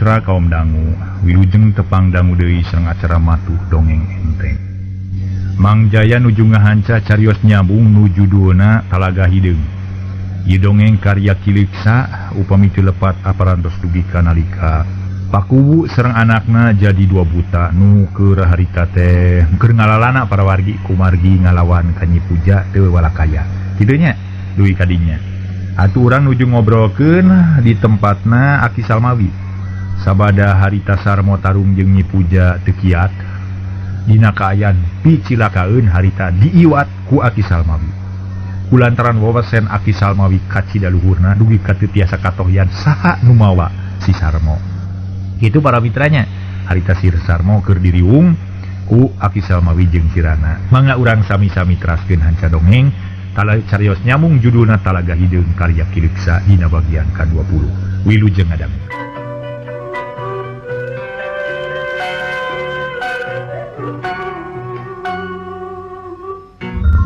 Mitra kaum dangu, wilujeng tepang dangu deui sareng acara matuh dongeng enteng. Mang Jaya nuju ngahanca carios nyambung nuju duona Talaga Hideung. Ieu dongeng karya Kiliksa upami teu lepat aparantos dugi ka nalika pakubu sareng anakna jadi dua buta nu keur harita teh keur ngalalana para wargi kumargi ngalawan ka Nyi Puja teu walakaya. Kitu nya duwi kadinya. Atuh urang nuju ngobrolkeun di tempatna Aki Salmawi. Sabada harita Sarmo tarung jeung Nyi Puja teu kiat dina kaayaan picilakaeun harita diiwat ku Aki Salmawi. Kulantaran wawesen Aki Salmawi kacida luhurna dugi ka teu tiasa katohyan saha nu mawa si Sarmo. Kitu para mitranya, harita si Sarmo keur diriung ku Aki Salmawi jeung Kirana. Mangga urang sami-sami teraskeun hanca dongeng carios nyamung judulna Talaga Hideung karya Kiliksa dina bagian ka-20. Wilujeng ngadang.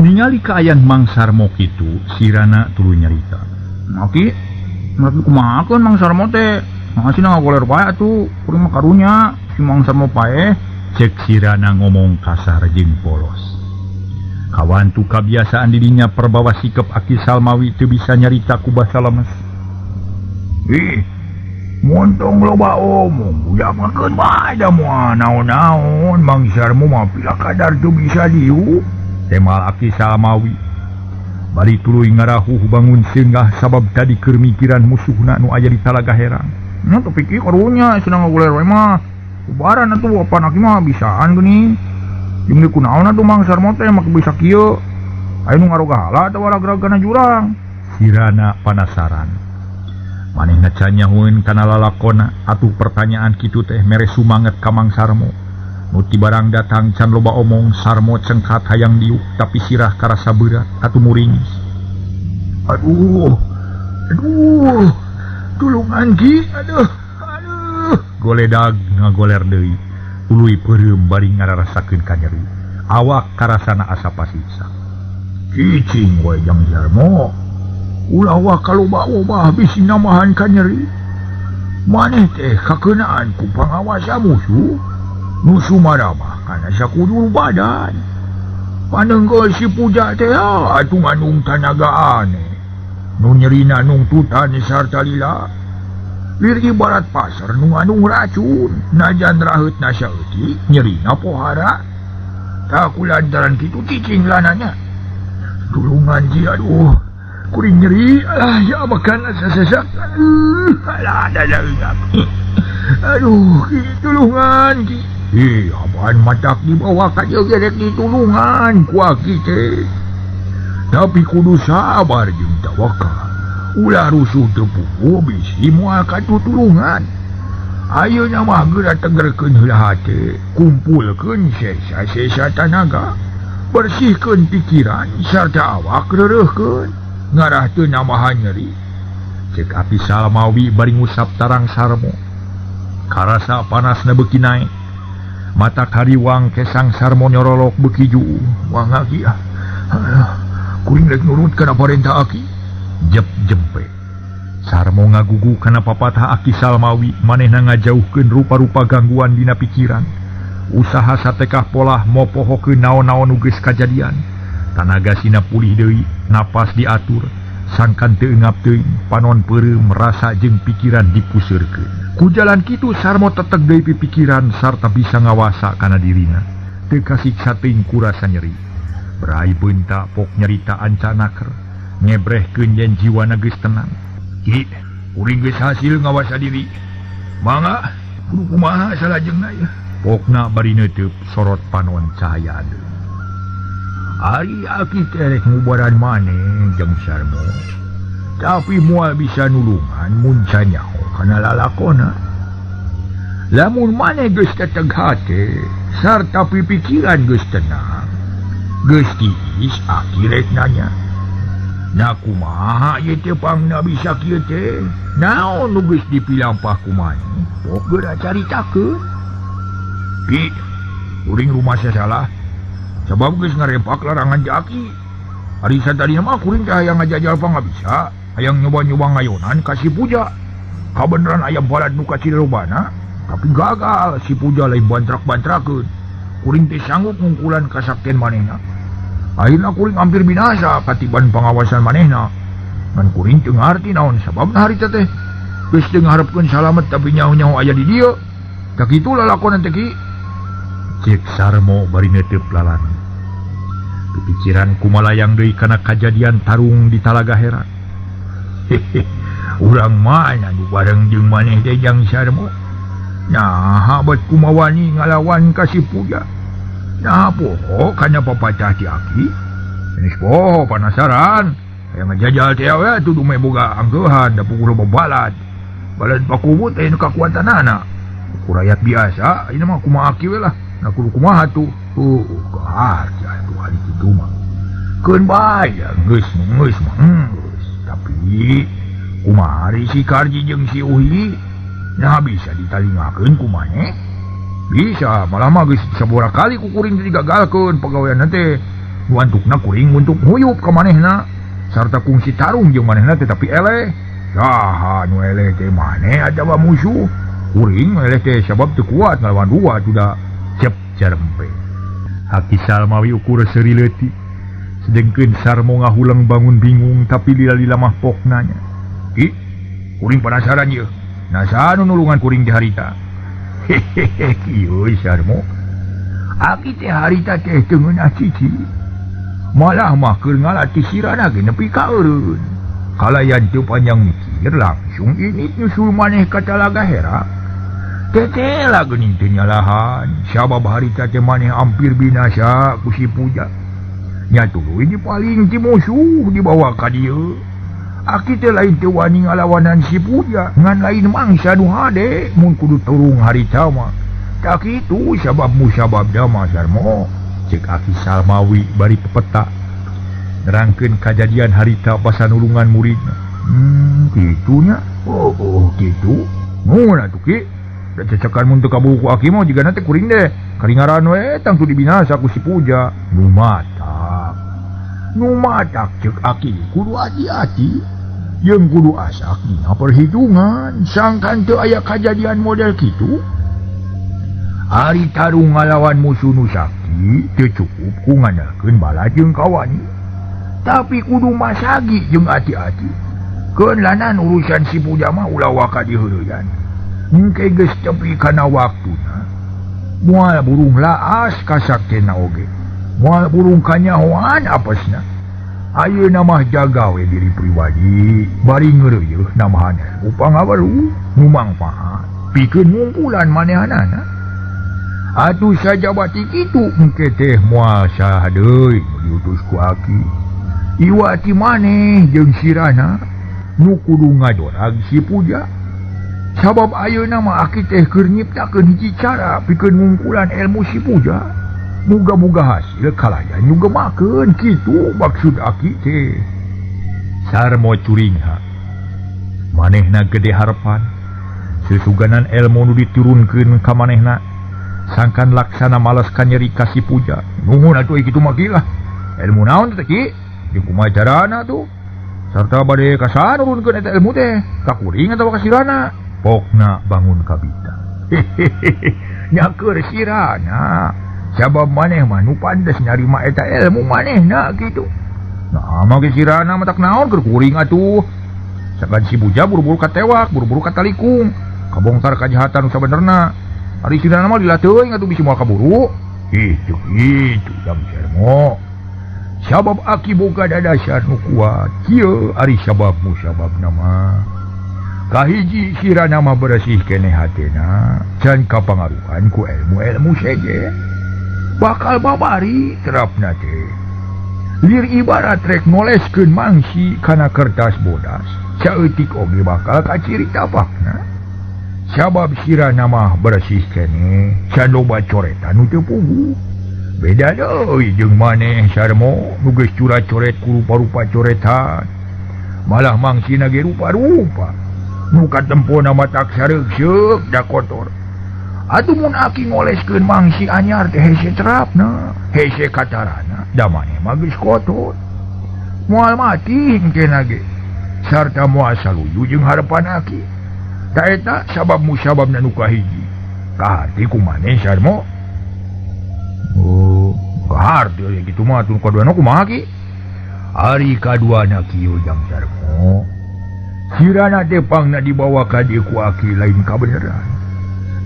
Ningali kaayaan Mang Sarmo kitu, Sirana tuluy nyarita. Maki kumahakeun Mang Sarmo teh? Masih ngagoler bae atuh, kuring mah karunya si Mang Sarmo paeh. Cek Sirana ngomong kasar jeung polos. Kawan tu kabiasaan dirinya perbawa sikap Aki Salmawi teu bisa nyarita ku basa lemes. Montong loba omong, udah makeun bae da moal naon-naon Mang Sarmo mah pila kadar teu bisa diu. Temal Aki Salmawi bari tuluy ngarahuh bangun seunggah sabab tadi keur mikiran musuhna nu aya di Talaga Herang. Nya teu pikir karunya cenah ngagoler we mah. Kubaran atuh apa aki mah bisaan geuning. Jeung di kunaon atuh Mang Sarmo teh make bisa kieu. Aya nu ngarogahala teh waragragana jurang. Sirana panasaran. Manehna can nyahoeun kana lalakonna atuh pertanyaan kitu teh mere sumanget ka Mang Sarmo. Nuti barang datang can loba omong Sarmo cengkat hayang diuk tapi sirah karasa berat atuh muringis. Aduh, tulungan Ki, aduh. Goledag ngagoler deui, uluy peureum bari ngararasakeun ka nyeri. Awak karasana asa pasiksa. Cicing we Jang Sarmo, ulah wa kaloba-loba bisi namahan ka nyeri. Maneh teh kakeunaan ku pangawasa musuh. Nu sumaramah kana sakudu badan. Panenggeul si Puja teh atuh nganung tanaga aneh. Nu nyerina nung tutan sarta lila. Lir ibarat pasar nu nganung racun. Najan raheutna saeutik nyerina pohara. Tak kulantaran kitu cicing lananya. Tulungan Ji, aduh. Kuring nyeri, ya makan sesesak. Alah dada engap. Aduh, Ki, tulungan Ki. Apaan matak dibawa ka gerek ditulungan ku Aki teh. Tapi kudu sabar jeung tawakal. Ulah rusuh teu puguh bisi moal ka tutulungan. Ayeuna mah geura tegerkeun heula hate, kumpulkeun sesa-sesa tanaga, bersihkeun pikiran sarta awak reureuhkeun, ngarah teu namahan nyeri. Cek Aki Salmawi bari ngusap tarang Sarmo. Karasa panasna beuki naek. Mata kariwang kesang Sarmo nyorolok beuki juu. Wah Aki kuring rek nurut kana parentah Aki. Jep jempe. Sarmo ngagugu kana papatah Aki Salmawi manehna ngajauhkeun rupa-rupa gangguan dina pikiran. Usaha satekah polah mopohokeun naon-naon nu geus kajadian. Tanaga sina pulih deui, napas diatur, sangkan teu eungap teuing, panon peureum rasa jeung pikiran dipuseurkeun. Ku jalan kitu Sarmo tetek deui pipikiran sarta bisa ngawasa kana dirina. Teu kasiksa teuing ku rasa nyeri. Berai beunta pok nyerita ancanaker, ngebrehkeun yen jiwana geus tenang. Ki, kuring geus hasil ngawasa diri. Mangga, kudu kumaha salajengna ya. Pokna bari neuteub sorot panon cahaya deui. Ari Aki teh rek ngubaran maneh jeung Sarmo. Tapi moal bisa nulungan mun canyaho kana lalakona. Lamun maneh geus teteg hate sarta pipikiran geus tenang, geus tiis Aki rek nanya. Na kumaha ieu teh pangna bisa kieu teh? Naon nu geus dipilampah ku maneh? Pok geura caritakeun. Ki, kuring rumah salah. Sabab geus ngarempak larangan Aki. Ari satadina mah kuring teh hayang ngajajal pangabisa, hayang nyoba-nyoba ngayonan ka si Puja. kabeneran ayam balad nuka cilobana, tapi gagal si Puja lain bantrak-bantrakeun. Kuring teh sanggup ngungkulan kasaktian manehna. Akhirna kuring hampir binasa katiban pengawasan manehna. Ngan kuring teu ngarti naon sababna harita teh. Geus teu ngaharepkeun salamet tapi nyaho-nyaho aya di dieu. Tak kitu lalakonan teh ki. Cek Sarmo bari netep lalana. Kepikiran kumalayang deui kana kajadian tarung di Talaga Herat. Urang mana nu bareng jeung maneh teh Jang Sarmo. Nyaha bet kumawani ngalawan ka si Puja. Nah poho kana papacah ti Aki. Geus poho panasaran. Aya ngajajal teh we tuh dume boga angkeuhan da pukul babalad. Balad pakubut aya nu kakuatanana. Ku rakyat biasa, ini mah kumaha Aki we lah. Na kudu kumaha tuh. Kaharja tuh hari kitu mah. Keun bae geus mah. Tapi kumaha si Karji jeung si Uhi? Nah bisa ditalingakeun ku maneh? Bisa, malah mah geus sabora kali ku kuring digagalkeun pagawean teh. Nu antukna kuring untuk nguyup ka manehna sarta kungsi tarung jeung manehna teh tapi eleh. Saha nu eleh teh maneh adawa musuh. Kuring eleh teh sabab teu kuat ngalawan dua tuda cep jarempe. Haki Salmawi ukur seuri leutik. Sedengkeun Sarmo ngahulang bangun bingung tapi lila-lila mah poknanya. Ki, kuring penasaran ye. Nasaha nu nulungan kuring di harita? Hehehe, kieu Sarmo. Aki teh harita teh teu ngeunah cici. Malah mah keur ngalatih sirana ge nepi ka eureun. Kalayan teu panjang mikir langsung ini nyusul maneh ka Talaga Herat. Tetela geuning teu nyalahan. Sabab harita teh maneh hampir binasa ku si Puja. Nya tuluy dipaling ti musuh dibawa ka dieu. Aki teh lain teu wani ngalawanan si Puja, ngan lain mangsa nu hade mun kudu turung harita mah. Tak kitu sabab musabab dama Sarmo. Cek Aki Salmawi bari pepeta. Nerangkeun kajadian harita pasanulungan muridna. Kitunya. Oh, kitu. Mun atuh ki. Da cecekan mun teu kaburu ku Aki mah jiga nanti kuring deh. Karingaran we tangtu dibinasa ku si Puja. Nu matak cek Aki kudu hati-hati. Yang kudu asak dina perhitungan. Sangkan teu aya kajadian model kitu. Ari tarung ngalawan musuh nu sakti teu cukup ku ngandalkeun bala jeung kawani. Tapi kudu masagi jeung hati-hati. Keun lanan urusan si Puja mah ulah waka diheureuyan. Engke geus tepi kana waktuna. Moal burung laas kasaktena oge. Moal burung kanyahoan apesna. Ayeuna mah jaga we diri pribadi, bari ngeureuyeuh namahanna upangaweruh nu mangpaat pikeun ngumpulan manehanana. Atuh sajabati kitu engke teh moal saha deui diutus ku Aki. Iwati maneh jeung sirana nu kudu ngadorag si Puja. Sabab ayeuna mah Aki teh keur nyiptakeun hiji cara pikeun ngumpulan ilmu si Puja. Muga-muga hasil kalayan juga makeun kitu maksud Aki teh. Sarmo curingha. Manehna gede harapan. Sesuganan ilmu nu diturunkeun ka manehna. Sangkan laksana males ka nyeri ka si Puja. Nuhun atuh kitu mah lah. Ilmu naon teh ki? Jeung kumaha carana tuh? Sarta bade ka saha nurunkeun eta ilmu teh? Ka kuring atawa ka sirana? Pokna bangun kabita. Hehehe. Nya keur sirana. Sabab maneh mah nu pantes narima eta ilmu manehna kitu. Nah, mah ge sirana mah tak naon keur kuring atuh. Sagan si Puja buru-buru katewak, buru-buru katalikung. Kabongkar kajahatan nu sabenerna. Ari sirana mah dilah teuing atuh bisi moal kaburu. Itu Jang Sarmo. Sabab Aki boga dadasar nu kuat. Kieu ari sabab musababna mah. Kahiji sirana mah bersih keneh hatena, can kapangaruhan ku ilmu-ilmu seje. Bakal babari terapna teh. Lir ibarat rek noleskeun mangsi kana kertas bodas. Saeutik oge bakal kaciri tapakna. Sabab sirana mah bersih keneh, can loba coretan nu teu puguh. Beda deui jeung maneh Sarmo nu geus curat-coret ku rupa-rupa coretan. Malah mangsina ge rupa-rupa. Nu katempona mah tak sareuk-seuk da kotor. Atuh mun Aki ngoleskeun mangsi anyar teh hese terapna, hese katarana, da maneh mah geus kotor. Moal mati engkena ge. Sarta moal saluyu jeung harepan Aki. tak eta sababmu sabab na nuka hiji. Kahati kumaneh Sarmo. Oh, kahati ya gitu mah tun kaduana kumaha ki? Hari kaduana kieu Jang Sarmo. Sirana teh pangna dibawa ka dieu ku aki lain kabeneran.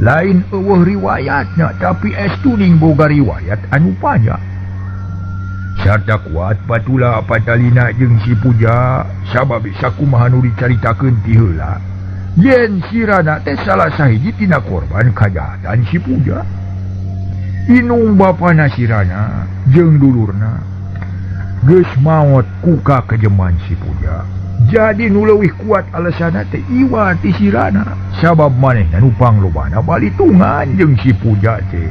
Lain eueuh riwayatna tapi estuning boga riwayat anu panjang. Sarta kuat patula patalina jeung si Puja sabab sakumaha nu dicaritakeun ti heula. Yen sirana teh salah sahiji tina korban kajahatan si Puja. Inung bapana sirana jeung dulurna geus maot ku kakejeman si Puja. Jadi nu leuwih kuat alasanna teh iwa ti sirana sabab manehna nu panglobana balitungan jeung si Puja teh.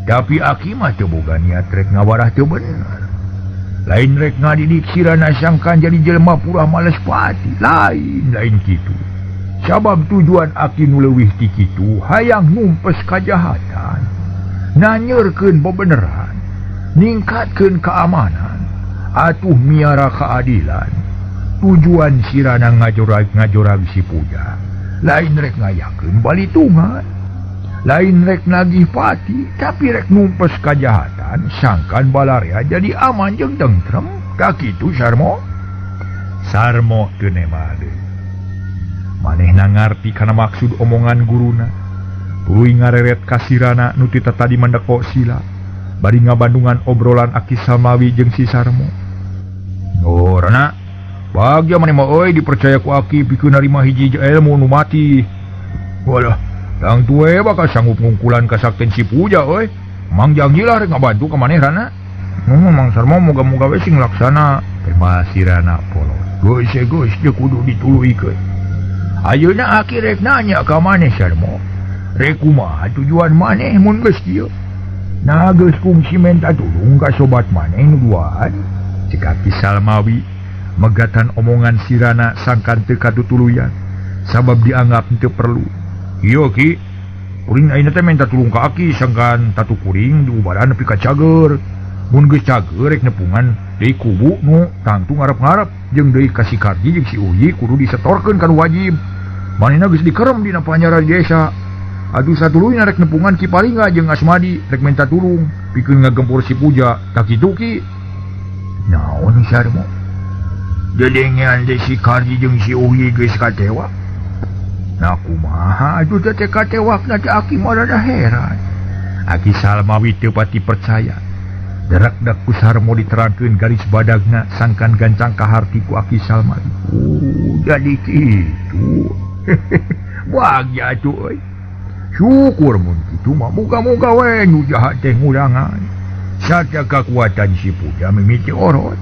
Tapi aki mah teu boga niat rek ngawarah teu bener. Lain rek ngadidik sirana sangkan jadi jelema purah males pati. Lain kitu. Sabab tujuan aki nu leuwih ti kitu hayang numpes kajahatan, nanyeurkeun bebeneran, ningkatkeun keamanan, atuh miara keadilan. Tujuan sirana ngajorag si Puja lain rek ngayakeun balitungan, lain rek nagih pati, tapi rek numpes kajahatan sangkan balarea jadi aman jeung tentrem. Kakitu Sarmo. Sarmo teu nemade. Manehna ngarti kana maksud omongan guruna. Tuluy ngareret ka sirana nu tita tadi mandeko sila bari ngabandungan obrolan Aki Salmawi jeung si Sarmo. Oh, Rana, bagja maneh mah euy dipercaya ku Aki pikeun narima hiji ilmu nu mati. Walah, tang tue bakal sanggup ngungkulan kasakten si Puja euy. Mang janjilah rek ngabantu ka maneh Rana. Mang Sarmo moga-moga we sing laksana. Tema sirana polos. Geus teu kudu dituluykeun. Ayeuna Aki rek nanya ka maneh Sarmo. Rek kumaha tujuan maneh mun geus kieu? Nah geus kungsi menta tulung ka sobat maneh nu duaan. Cek Aki Salmawi megatan omongan sirana sangkan teu katutuluyan sabab dianggap teu perlu. Ieu Ki, kuring ayeuna teh menta tulung ka Aki sangkan tatu kuring diubaran nepi ka cager. Mun geus cager rek nepungan deui kubu nu tangtu ngarep-ngarep jeung deui ka si Kardi jeung si Uyi kudu disetorkeun kana wajib. Manehna geus dikerem dina panjara desa. Aduh satuluy rek nepungan Ki Paringga jeung Asmadi rek minta tulung pikeun ngagempur si Puja. Tak kitu Ki. Naon Sarmo? Dedengean de si Kardi jeung si Uyi geus katewa. Nah kumaha atuh teh katewakna teh Aki mah rada heran. Aki Salmawi teu pati percaya. Derak-dak ku Sarmo diterangkeun garis badagna sangkan gancang kaharti ku Aki Salmawi. Jadi kitu. Bagja atuh euy. Syukur mun kitu mah muga-muga we nu jahat teh ngurangan. Sarta kakuatan si Puja mimiti orot.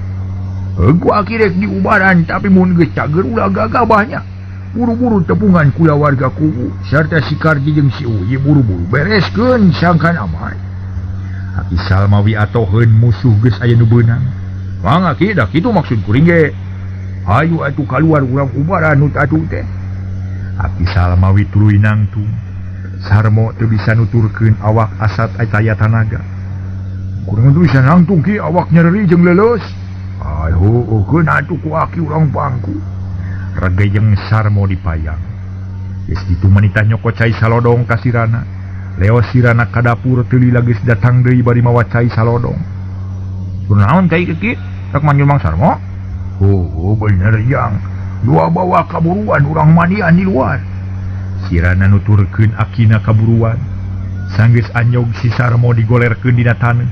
Engko Aki rek diubaran tapi mun geus cager ulah gagabahnya. Buru-buru tepungan kula warga kubu sarta si Kardi jeung si Uyi buru-buru bereskeun sangkan aman. Aki Salmawi atoheun musuh geus aya nu beunang. Mang Aki dah kitu maksud kuring ge. Hayu atuh kaluar urang ubaran nu atuh teh. Aki Salmawi tuluy nangtung. Sarmo teu bisa nuturkeun awak asat aya tanaga. Kurang teu bisa nangtung Ki awak nyeri jeung leuleus. Ayo keun atuh ku Aki urang bangku. Regay jeung Sarmo dipayang. Geus kitu manita nyokot cai salodong ka sirana. Leo sirana ka dapur teu lila geus datang deui bari mawa cai salodong. Kunaon cai Ki? Tak manggil Mang Sarmo? Oh bener Yang. Dua bawa kaburuan urang mandian di luar. Sirana nuturkeun Akina kaburuan. Sanggeus anyog si Sarmo digolerkeun dina taneuh.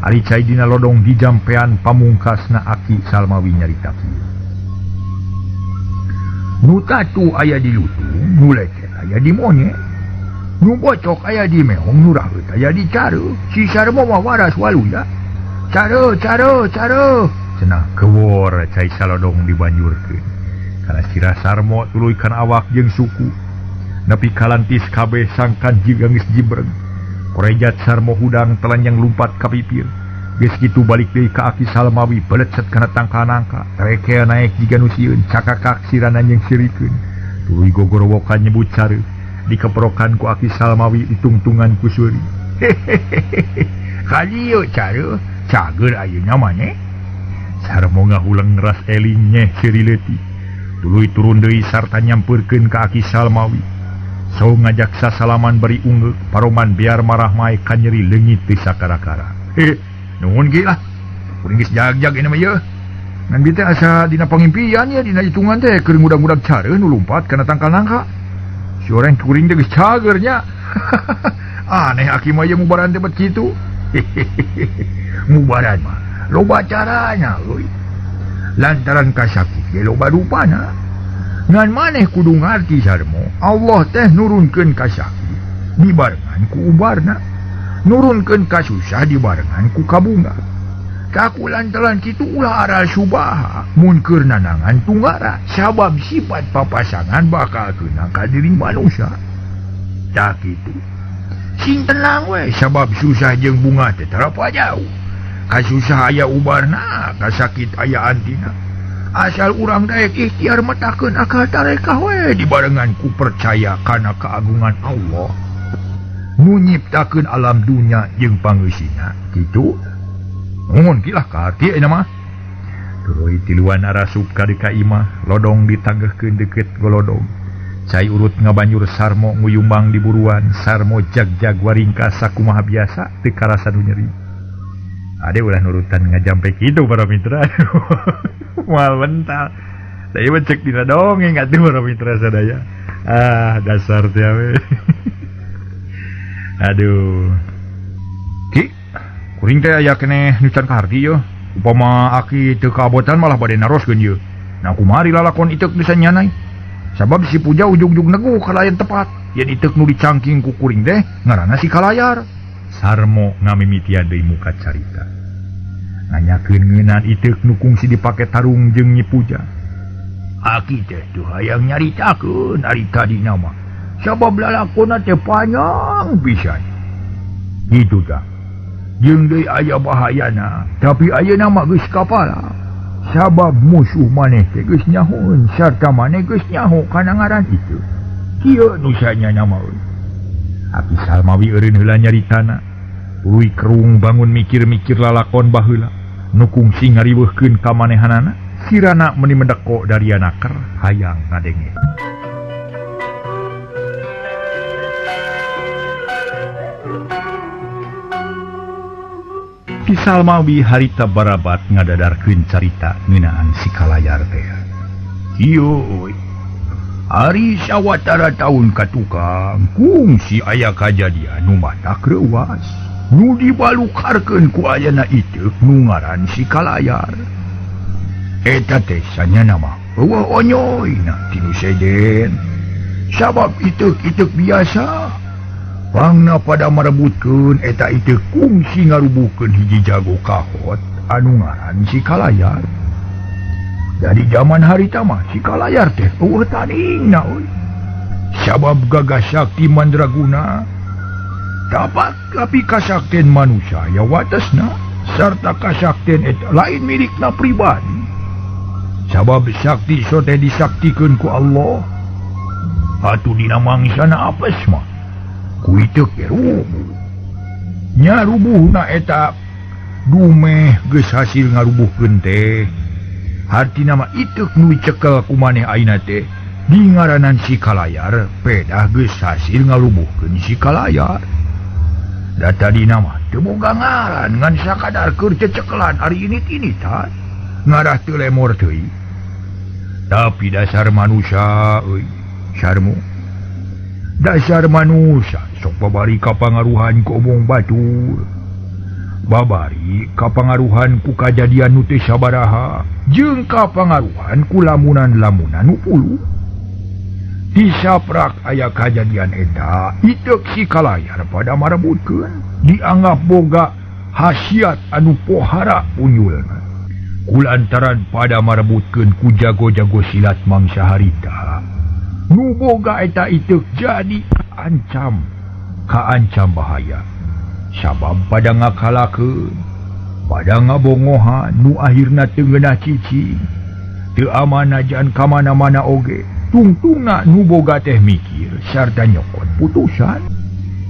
Ari cai dina lodong dijampean pamungkasna Aki Salmawi nyarita kieu. Nu tatu aya di lutung, nu lecet aya di monyet. Nu bocok aya di meong, nu raheut aya di Careuk. Si Sarmo mah waras waluya. Careuk. Cenah kewor cai salodong dibanjurkeun. Kana sirah Sarmo tuluy kana awak jeung suku. Nepi kalantis kabeh sangkan jiga geus jibreng. Korejat Sarmo hudang telanjang lumpat ka pipir. Geus kitu balik deui ka Aki Salmawi belecet kana tangka-nangka. Tereke naek jiga nu sieun cakakak sirana jeung sirikeun. Tuluy gogorowokan nyebut Careuk. Dikeprokan ku Aki Salmawi ditungtungan ku Suri. Kalieu Careuk, cager ayeuna maneh. Sarmo ngahulang ngeras eling nyeh siri leutik. Tuluy turun deui sarta nyampeurkeun ka Aki Salmawi. so ngajaksa salaman beri ungguk paroman biar marah mai kan nyeri leungit teu sakara-kara. Nuhun ge lah. Kuring geus jag-jag ini mah ye. Ngan bieu teh asa dina pangimpian ya dina hitungan teh keur ngudag-ngudag careun nu lumpat kana tangkal nangka. Si orang kuring teh geus cager nya. Aneh aki mah ye mubaran teh bet kitu. Mubaran mah loba caranya euy. Lantaran kasakit ge loba rupana. Ngan maneh kudu ngarti sarmo, Allah teh nurunkeun kasakit dibarengan ku ubarna. Nurunkeun kasusah dibarengan ku kabunga. Kakulantaran kitu ulah aral subaha mun keur nanangan tunggara sabab sifat papasangan bakal keuna ka diri manusia. Tak kitu. Sing tenang we sabab susah jeung bunga teh terapa jauh. Kasusah aya ubarna, kasakit aya antina. Asal urang daek ikhtiar metakeun akal tarekah we dibarengan ku percaya kana keagungan Allah. Nu nyiptakeun alam dunya jeung pangeusina kitu. Mohon kilah karti ayeuna mah. Tuluy tiluan arasup ka deka imah, lodong ditanggehkeun deukeut golodong. Cai urut ngabanjur sarmo nguyumbang di buruan, sarmo jag-jag waringkas sakumaha biasa teu karasa nu nyeri. Ade ulah nurutan ngajampe kitu para mitra. Moal bental. Da ieu cek dina dongeng atuh para mitra sadaya. Dasar teh we. Aduh. Ki kuring teh aya keneh nu can kaharti yo. Upama aki teu kabotan malah bade naroskeun ye. Nah kumari lalakon iteuk disanyanai. Sabab si puja ujug-ujug neguh kalayan tepat. Yen iteuk nu dicangking ku kuring teh ngaranna si kalayar. Sarmo ngamimitian deui muka carita. Nanyakeun ngeunaan iteuk nu kungsi dipake tarung jeung Nyi Puja. Aki teh tuh hayang nyaritakeun ari tadina mah. Sabab lalakonna teh panjang pisan. Gitu dah. Jeung deui aya bahayana, tapi ayeuna mah geus kapala. Sabab musuh maneh teh geus nyahoeun sarta maneh geus nyaho kana ngaran itu. Kieu nu sanyana mah euy. Aki Salmawi eureun heula nyaritana. Tuluy kerung bangun mikir-mikir lalakon baheula. Nu kungsi ngariweuhkeun ka manehanana, sirana meuni mendeko dari anaker hayang ngadenge. Ki Salmawi harita barabat ngadadarkeun carita ngeunaan si kalayar teh. Kieu euy. Ari sawatara taun ka tukang kungsi aya kajadian nu matak reuwas. Nu dibalukarkeun ku ayana iteuk nu ngaran si kalayar. Eta teh sanyana mah eueuh onyoyna tinu seden. Sabab iteuk-iteuk biasa. Pangna pada marebutkeun eta ieu kungsi ngarubuhkeun hiji jago kahot anu ngaran si kalayar. Dari zaman harita mah si kalayar teh eueuh taningna euy. Sabab gagah sakti mandraguna dapat tapi kasakten manusia ya watasna sarta kasakten eta lain milikna pribadi. Sabab sakti so teh disaktikeun ku Allah. Atuh dina mangsana apes mah ku ieu rubuh. Nya rubuhna eta dumeh geus hasil ngarubuhkeun teh. Hartina mah ieu nu cekel ku maneh ayeuna teh di ngaranan si kalayar pedah geus hasil ngarubuhkeun si kalayar. Da tadina mah teu boga ngaran ngan sakadar keur cecekelan ari init-initan ngarah teu lemor teuing. Tapi dasar manusia euy sarmu. Dasar manusia sok babari kapangaruhan ku omong batur. Babari kapangaruhan ku kajadian nu teu sabaraha jeung kapangaruhan ku lamunan-lamunan nu puluh. Disaprak aya kajadian eta iteuk si kalayar pada marebutkeun dianggap boga hasiat anu pohara unyulna. Kulantaran pada marebutkeun ku jago-jago silat mangsa harita. Nu boga eta iteuk jadi kaancam bahaya. Sabab pada ngakalakeun, pada ngabongohan nu akhirna teu ngeunah cicing, teu amanah jan ka mana-mana oge. Tungtungna nu boga teh mikir sarta nyokot putusan.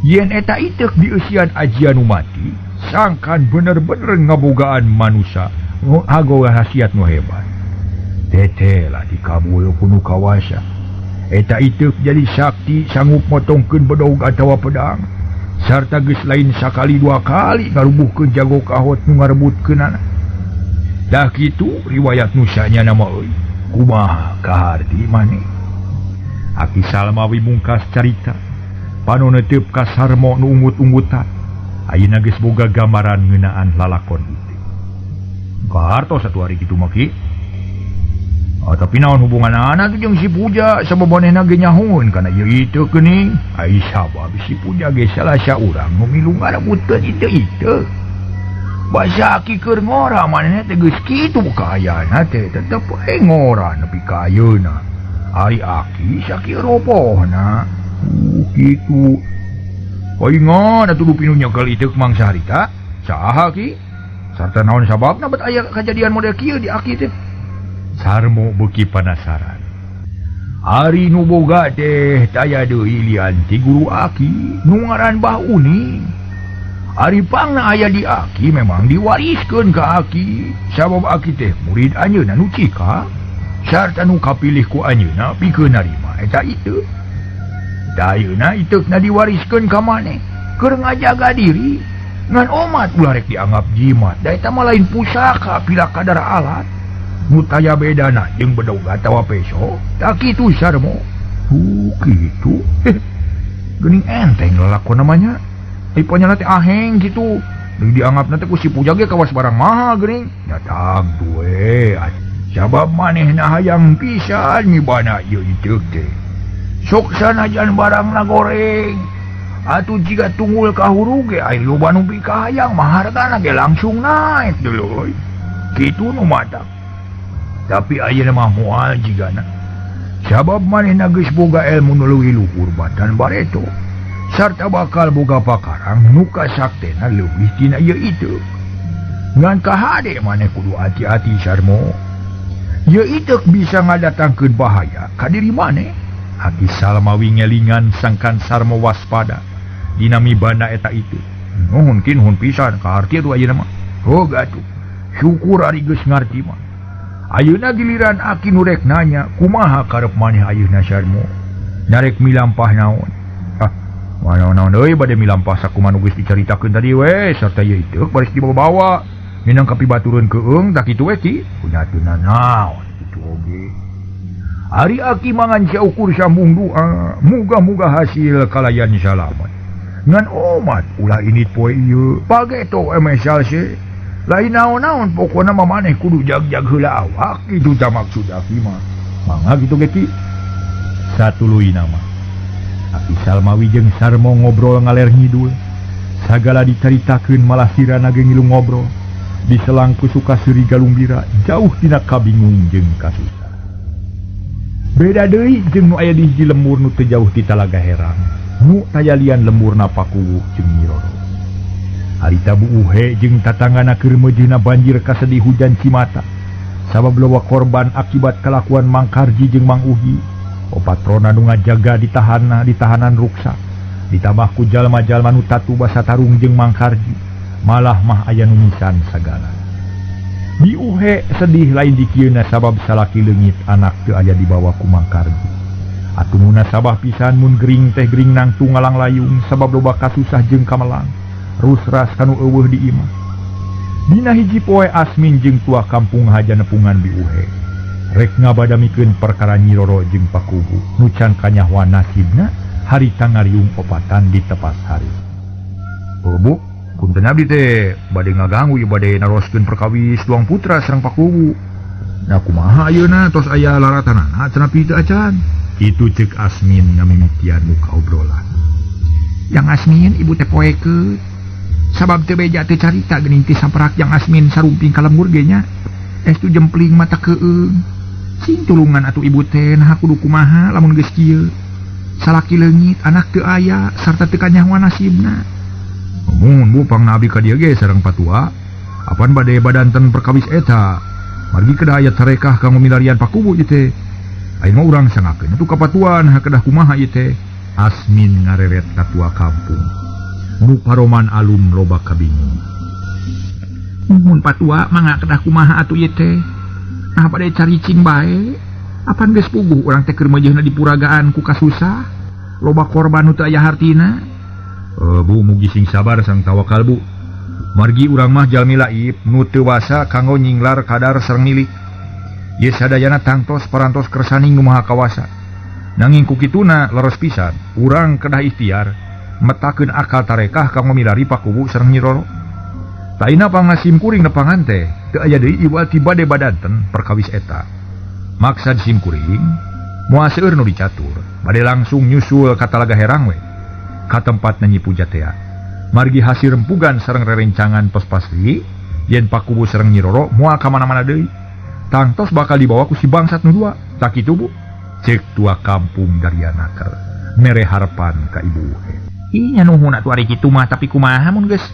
Yen eta iteuk dieusian ajian nu mati, sangkan bener-bener ngabogaan manusia hagoga hasiat nu hebat. Teteh lah dikabul ku nu kawasa. eta itu jadi sakti sanggup motongkeun bedog atawa pedang sarta geus lain sakali dua kali ngarubuhkeun jago kahot nu ngarebutkeunana. Dah kitu riwayat nusanya nama euy. Kumaha kaharti maneh? Aki Salmawi mungkas carita panu neuteup ka Sarmo nu unggut-unggutan. Ayeuna geus boga gambaran ngeunaan lalakon itu. Kahartos satu hari kitu mah ki. Tapi naon hubungan anak jeung si Puja sababonehna ge nyahun kana ieu itu geuning. Ai sabab si Puja ge salah saurang nu milu ngarebutkeun itu. Basa aki keur ngora manehna teh geus kitu kaayana teh tetep we ngora nepi ka ayeuna. Ari aki sakieu ropohna. Kitu. Koingan atuh pinu nyekel itu Mang Sarita. Saha ki? Sarta naon sababna bet aya kejadian model kieu di aki teh? Sarmo beuki penasaran. Ari nu boga teh taya deui lian ti guru aki nu ngaran Bah Uning. Ari pangna aya di aki memang diwariskeun ka aki sabab aki teh murid anjeunna nu cika sarta nu kapilih ku anjeunna pikeun narima eta itu. Dayeuna iteukna diwariskeun ka maneh keur ngajaga diri ngan omat ulah rek dianggap jimat da eta mah lain pusaka pila kadar alat nu taya bedana jeung bedog atawa peso da kitu Sarmo. Kitu geuning enteng lalakon namanya. Tipenya teh aheng gitu. Deui dianggapna teh ku si Puja ge kawas barang mahal geuning. Datang tuwe. Sabab manehna hayang pisan mibana ieu iteuk teh. Sok sanajan barangna goreng. Atuh jika tunggul ka huru ge aya loba nu pikahayang mah hargana ge langsung naik deuloy. Kitu nu matak. Tapi ayeuna mah moal jigana. Sabab manehna geus boga ilmu nu leuwih luhur batan bareto. Sarta bakal boga pakarang nu kasaktena leuwih tina ieu itu. Ngan kahade maneh kudu hati-hati Sarmo. Ieu itu bisa ngadatangkeun bahaya ka diri maneh. Aki Salmawi ngelingan sangkan Sarmo waspada dina mibana eta itu. Nuhun nuhun pisan kaharti atuh ayeuna mah. Boga atuh. Syukur ari geus ngarti mah. Ayeuna giliran aki nu rek nanya kumaha karep maneh ayeuna Sarmo. Narek milampah naon? Naon deui bade milampah sakumaha nu geus dicaritakeun tadi we sarta ieu itu baris dibawa-bawa minang kapibatureun keung tak kitu we ki punyateuna naon kitu oge. Ari aki mangan saukur sambung doa muga-muga hasil kalayan salamet ngan omat ulah init poe ieu pageto emesal se lain naon-naon pokona mah maneh kudu jag-jag heula awak kitu tah maksud aki mah mangga kitu ge ki satuluy nama. Aki Salmawi jeung Sarmo ngobrol ngaler ngidul. Sagala dicaritakeun malah sirana ge ngilu ngobrol. Diselang ku Sukaseri Galumbira jauh tina kabingung jeung kasusah. Beda deui jeung nu aya di hiji lembur nu teu jauh ti Talaga Herang. Nu tayalian lemburna Pakuwu jeung Nyi Roro. Harita Bu Uhe jeung tatanggana keur meujeuhna banjir kasedih hujan Cimata. Sabab loba korban akibat kalakuan Mang Karji jeung Mang Uhi. Patrona nu ngajaga di tahanan ruksa ditambah ku jalma-jalma nu tatu basa tarung jeung Mang Karji malah mah aya nu misan sagala. Di Uhe sedih lain dikieuna sabab salaki leungit anak teu aya dibawa ku Mang Karji. Atuh munasabah pisan mun gering teh gering nangtung ngalang layung sabab loba kasusah jeung kamelang rusras kanu eueuh di imah. Dina hiji poe Asmin jeung tua kampung haja nepungan di Uhe rek ngabadamikeun perkara Nyi Roro jeung Pakuwu nu can kanyahwa nasibna harita ngariung opatan di tepas hari. Bu, punten abdi teh bade ngaganggu ieu bade naroskeun perkawis Tuang Putra sareng Pakuwu. Nah kumaha ayeuna tos aya laratanana cenah pitu acan. Itu ceuk Asmin ngamimitian muka obrolan. Yang Asmin ibu teh poekeun. Sabab teu beja teh carita geuning ti saperak yang Asmin sarumping ka lembur ge nya. Estu jempling mata keung. Sing tulungan atuh ibu teh nah kudu kumaha lamun geus kieu. Salaki leungit anak teu aya sarta teu kanyahwa nasibna. Mun Bu pangna abdi ka dieu ge sareng patua. Apan bade badanten perkawis eta. Margi kedah aya tarekah kanggo milarian Pakuwu ieu teh. Ayeuna mah urang sangakeun atuh ka patuan kedah kumaha ieu teh. Asmin ngareret ka tua kampung. Nu paroman alum loba kabingung. Mun patua mangga kedah kumaha atuh ieu teh. Nah pada caricing bae Apaan geus puguh urang teh keur meujeuhna di puragaan ku kasusah loba korban nu teu aya hartina. Bu mugi sing sabar sang tawakal Bu. Margi urang mah jalmi laib nu teu wasa kanggo nyinglar kadar sareng nilik. Ye sadayana tangtos parantos kersaning nu maha kawasa. Nanging ku kituna leres pisan urang kedah ikhtiar metakeun akal tarekah kanggo milari pakubu sareng Nyi Roro. Taina pangasim kuring nepangan teh teu aya deui iwal tiba de badanten perkawis eta. Maksad sim kuring moal seueur nu dicatur bade langsung nyusul ka Talaga Herang we ka tempatna Nyi Puja teh. Margi hasil rempugan sareng rerencangan tos pasti yen pakubu sareng Nyi Roro moal ka mana-mana deui. Tangtos bakal dibawa ku si bangsat nu dua. Tak kitu Bu, cek tua kampung Daryanaker mere harapan ka ibu. Ih nya nuhun atuh ari kitu mah tapi kumaha mun geus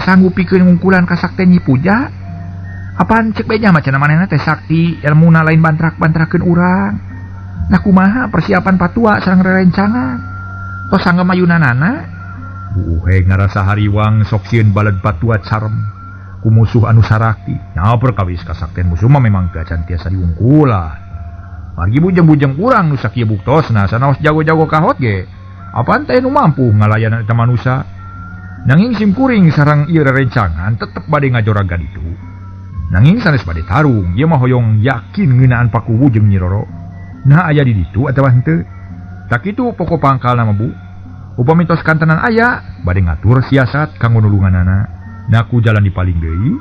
sanggup pikeun ngungkulan ka sakti Nyi Puja. Apaan cek beja macana manehna teh sakti ilmuna lain bantrak-bantrakeun urang. Nah kumaha persiapan patua sareng rerencangan. Tos sanggem ayunanana. Ngarasa hariwang sok sieun balad patua carem. Ku musuh anu sarakti nya perkawis kasaktian musuh mah memang gacan tiasa diungkulan. Margi bujeng-bujeng urang nu sakieu buktosna sanaos jago-jago kahot ge apaan teh nu mampu ngalayan eta manusia. Nanging sim kuring sareng ieu rerencangan tetep bade ngajorag ditu. Nanging sanes bade tarung ieu mah hoyong yakin ngeunaan pakuwu jeung Nyi Roro. Nah aya di ditu atawa henteu. Tak kitu pokok pangkalna mah Bu. Upami tos kantenan aya bade ngatur siasat kanggo nulunganana. Nah ku jalan dipaling deui,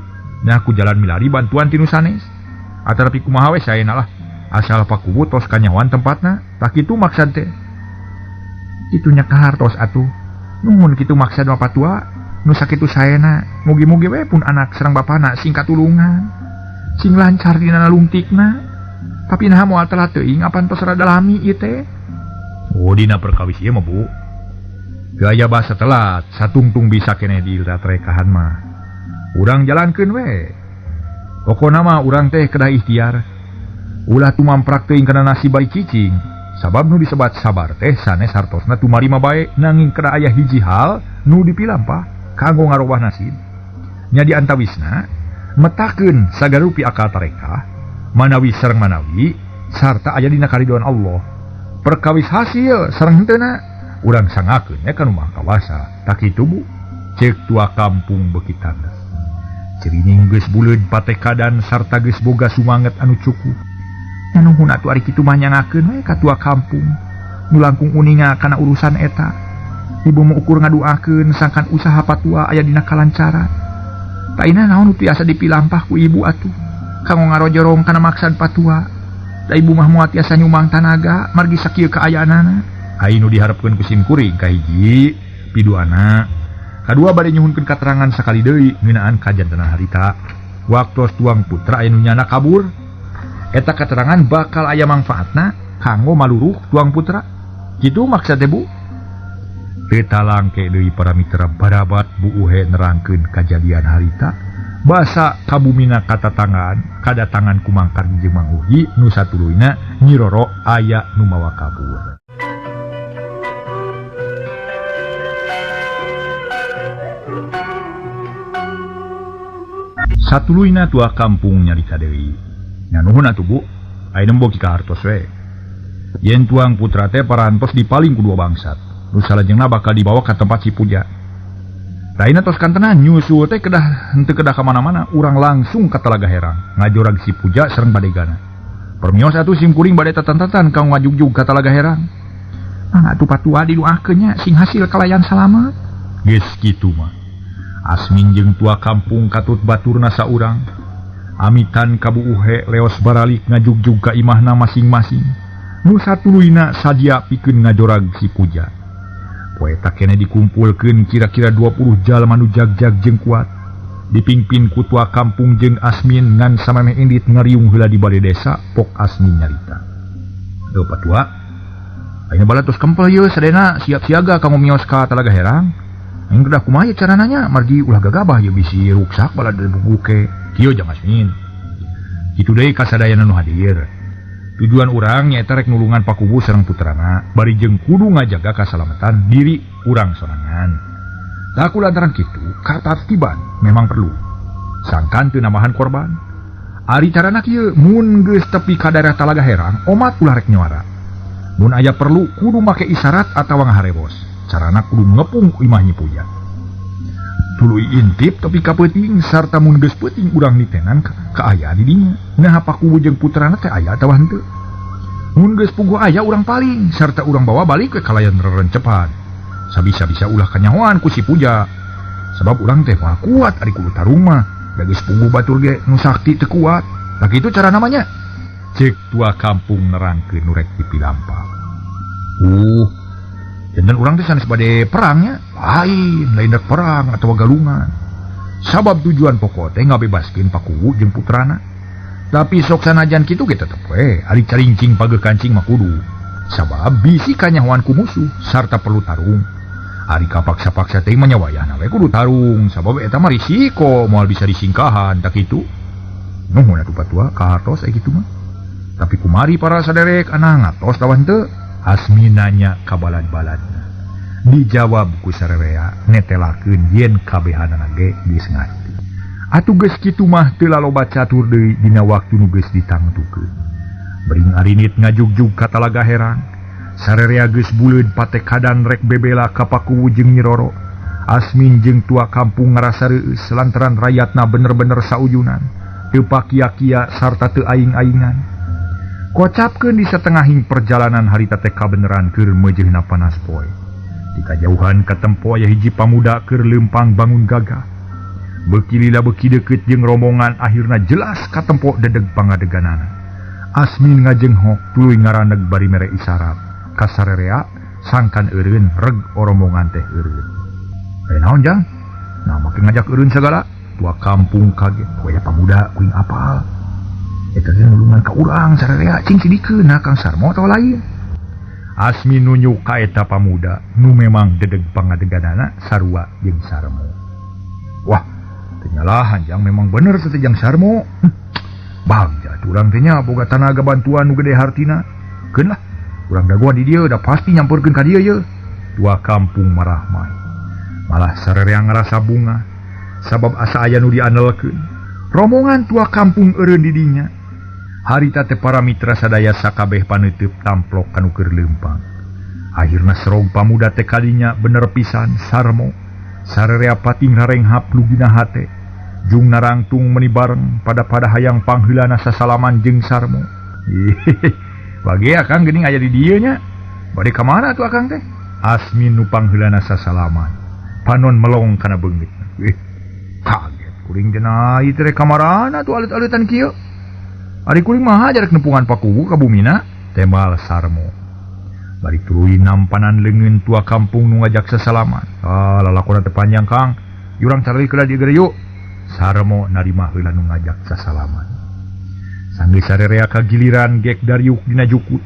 nah ku jalan milari bantuan tinu sanes. Atarapi kumaha we saena lah, asal pakubu tos kanyawan tempatna, tak kitu maksad teh. Kitu nya kahartos atuh. Nuhun kitu maksad Bapak tua, nu sakitu saena, mugi-mugi we pun anak sareng bapana sing katulungan. Sing lancar dina nalungtikna. Tapi naha moal telah teuing apan tos rada lami ieu teh. Oh dina perkawis ieu mah Bu. Gaya basa telat, satungtung bisa kene di rekahan mah. Urang jalankeun we. Pokona mah urang teh kedah ikhtiar. Ulah tumamprak teuing kana nasib bae cicing. Sabab nu disebat sabar teh sanes hartosna tumarima bae nanging kedah aya hiji hal nu dipilampah kanggo ngarobah nasib. Nya di antawisna metakeun sagarupi akal tarekah, manawi sareng manawi sarta aya dina karidhoan Allah. Perkawis hasil sareng henteu urang sangakeun nya kana mah kawasa. Tak kitu Bu, cek tua kampung beuki tanda. Cerining geus buleud patekadan sarta geus boga sumanget anu cukup. Nya nuhun atuh ari kitu mah nyangakeun we ka tua kampung nu langkung uninga kana urusan eta. Ibu mau ukur ngaduakeun sangkan usaha patua aya dina kalancaran. Taina naon nu tiasa dipilampah ku ibu atuh kanggo ngarojorong kana maksad patua. Da ibu mah moal tiasa nyumang tanaga margi sakieu kaayaanana. Ainu diharapkeun ku sim kuring kahiji piduana, kadua bade nyuhunkeun katerangan sakali deui ngeunaan kajantenan harita. Waktos tuang putra anu nyana kabur, eta katerangan bakal aya mangfaatna kanggo maluruh tuang putra. Kitu maksud teh Bu. Teu talangke deui para mitra barabat Bu Uhe nerangkeun kajadian harita. Basa kabumina kadatangan ku Mang Kardi jeung Mang Uhi nu satuluyna Nyi Roro aya nu mawa kabur. Satuluyna tua kampung nyarita deui. Nya nuhun atuh Bu, ayeuna bogi ka hartos we. Yen tuang putra teh parantos dipaling ku dua bangsat. Nu salajengna bakal dibawa ka tempat si Puja. Raina tos kantenan nyusul teh henteu kedah ka mana-mana, urang langsung ka Talaga Herang ngajorag si Puja sareng badegana. Permios atuh sim kuring bade tatantan kanggo ngajugjug ka Talaga Herang. Mangga atuh patua didoakeun nya sing hasil kalayan salamet. Geus kitu mah. Asmin jeung tua kampung katut baturna saurang. Amitan ka Bu Uhe leos baralik ngajugjug ka imahna masing-masing. Nu satuluyna sadia pikeun ngajorag si Puja. Poe tak kene dikumpulkeun kira-kira 20 jalma nu jagjag jeung kuat. Dipingpin ku tua kampung jeung Asmin ngan samemeh indit ngariung heula di bale desa pok Asmin nyarita. Teu patua. Ayeuna bala tos kempel ieu sadena siap siaga kanggo mios ka Talaga Herang. Yang kedah kumaha carananya margi ulah gagabah ye bisi ruksak bala bubuke kieu jang Asmin. Kitu deui kasadayana nu hadir. Tujuan urang nyaeta rek nulungan pakubu sareng putrana bari jeung kudu ngajaga kasalamatan diri urang sorangan. Da kulantaran kitu katartiban memang perlu. Sangkan teu nambahan korban. Ari carana kieu mun geus tepi ka daerah Talaga Herang, omat ulah rek nyuara. Mun aya perlu kudu make isyarat atawa ngaharebos. Carana kudu ngepung imah Nyi Puja. Tuluy intip tepi ka peuting sarta mun geus peuting urang nitenan ka aya di dinya. Nah Pakuwu jeung putrana teh aya atawa henteu. Mun geus puguh aya urang paling sarta urang bawa balik ke kalayan rerencepan. Sabisa-bisa ulah kanyahoan ku si Puja. Sebab urang teh moal kuat ari kudu tarung mah. Da geus puguh batur ge nu sakti teu kuat. Da kitu cara namanya. Cek tua kampung nerangkeun nu rek dipilampa. Janten urang teh sanes bade perangnya, lain rek perang atawa galungan. Sabab tujuan pokok teh ngabebaskeun Pakuwu jeung putrana. Tapi sok sanajan kitu ge tetep we ari carincing pageuh kancing mah kudu. Sabab bisi kanyahoan ku musuh sarta perlu tarung. Ari kapaksa-paksa teh manyawayahna we kudu tarung sabab eta mah risiko moal bisa disingkahan tak kitu. Nuhun atuh patua kahartos aya kitu mah. Tapi kumari para saderek ana ngatos tawan teu? Asmi nanya ka balad-baladna. Dijawab ku sarerea netelakeun yen kabehanana ge geus ngati. Atuh geus kitu mah teu laloba catur deui dina waktu nu geus ditangtukeun. Bering arinit ngajugjug ka Talaga Herang. Sarerea geus buleud pate kadan rek bebela ka Pakuwu jeung Nyi Roro. Asmin jeung tua kampung ngarasa reueus lantaran rakyatna bener-bener sauyunan, teu pakia-kia sarta teu aing-aingan. Kocapkeun di satengahing perjalanan harita teh kabeneran keur meujeuhna panas poe. Di kajauhan katempo aya hiji pamuda keur leumpang bangun gagah. Beuki lila beuki deukeut jeung rombongan akhirna jelas katempo dedeg pangadeganana. Asmin ngajenghok tuluy ngaraneg bari mere isyarat. Kasarerea sangkan eureun reg rombongan teh eureun. Naon jang? Nah make ngajak eureun sagala. Tua kampung kaget. Poe pamuda kuing apal. Eta teh nulungan ka urang sarerea cing sidikeun Kang Sarmo atawa lain. Asmin nunjuk ka eta pamuda nu memang dedeg pangadeganana sarua jeung Sarmo. Wah, ternyalahan jang memang bener teh jang Sarmo. Bagja urang teh nya boga tanaga bantuan nu gede hartina. Keun lah, urang dagoa di dieu da pasti nyampeurkeun ka dieu ye. Tua kampung marah mai. Malah sarerea ngarasa bunga sabab asa aya nu diandelkeun. Rombongan tua kampung eureun di dinya. Harita teh para mitra sadaya sakabeh paneuteub tamplok kanu keur leumpang. Akhirna serong pamuda teh kadinya bener pisan Sarmo. Sarerea pating rarenghap lugina hate. Jung narangtung meni bareng pada hayang pangheulana sasalaman jeung Sarmo. Bage akang geuning aya di dieu nya. Bade ka mana atuh akang teh? Asmin nu pangheulana sasalaman. Panon melong kana beungeut. Kaget kuring cenah ieu teh kamarana atuh alit-alitan kieu. Ari kuring mah hajar nepungan Pakuwu ka bumina, tembal Sarmo. Bari tuluy nampanan leungeun tua kampung nu ngajak sasalaman. Lalakonna teh panjang Kang. Urang careuy keula di geus yuk. Sarmo narima heula nu ngajak sasalaman. Sanggeus sarerea kagiliran gek dariuk dina jukut.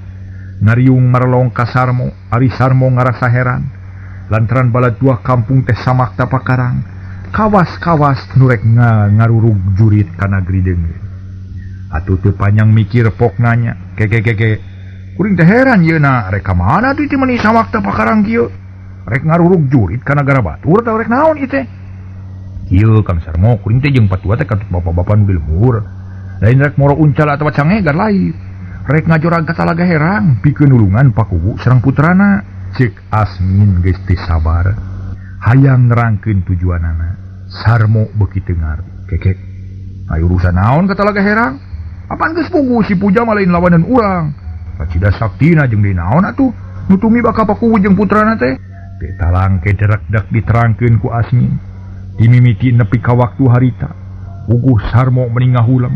Ngariung marelong ka Sarmo, ari Sarmo ngarasa heran. Lantaran bala tua kampung teh samakta pakarang. Kawas-kawas nu rek ngarurug jurit kana negeri deungeun. Atuh teu panjang mikir pok nanya, keke kuring teh heran yeuna rek ka mana tuh teh meuni samakta pakarang kieu? Rek ngarurug jurit ka nagara batur tah rek naon ieu teh? Kieu Kang Sarmo kuring teh jeung patua teh katut bapak-bapak nu leuwur. Lain rek moro uncal atawa cangegar lain. Rek ngajorag ka Talaga Herang pikeun nulungan Pakuwu sareng putrana. Ceuk Asmin geus teu sabar. Hayang nerangkeun tujuanana. Sarmo beuki teu ngarti. Keke, aya urusan naon ka Talaga Herang? Apaan geus puguh si Puja mah lain lawanan urang. Kacida saktina jeung deui naon atuh nutumi baka Pakuwu jeung putrana teh. Teu talangke derek-dek diterangkeun ku Asmin. Dimimiti nepi ka waktu harita. Puguh Sarmo meuni ngahulem.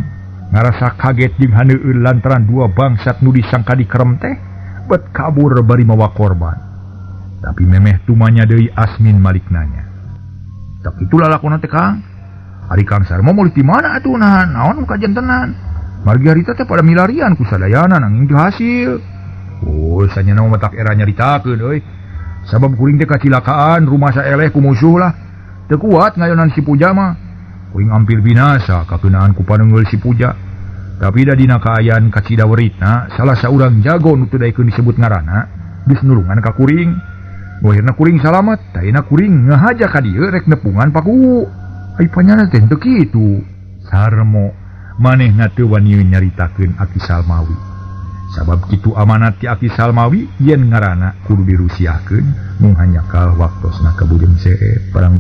Ngarasa kaget jeung haneueul lantaran dua bangsat nu disangka dikerem teh bet kabur bari mawa korban. Tapi memeh tumanya deui Asmin malik nanya. Tak itu lalakonna teh Kang. Ari Kang Sarmo moal di mana atuh naon kajian tenan? Margi harita teh pada milarian ku sadayana nanging teu hasil. Sanyana mah matak era nyaritakeun euy. Sabab kuring teh kacilakaan rumah saeleh ku musuh lah. Teu kuat ngayonan si Puja mah. Kuring hampir binasa kakeunaan ku paneungeul si Puja. Tapi da dina kaayaan kacida weritna salah saurang jago nu teu daekeun disebut ngaranna geus nulungan ka kuring. Akhirna kuring salamet, taina kuring ngahaja ka dieu rek nepungan Pakuwu. Ai panyana teh teu kitu. Sarmo maneh wani nyaritakeun Aki Salmawi. Sabab kitu amanat ti Aki Salmawi yen ngaranna kudu dirusiakeun mung hanya kal waktosna kabujeng seep perang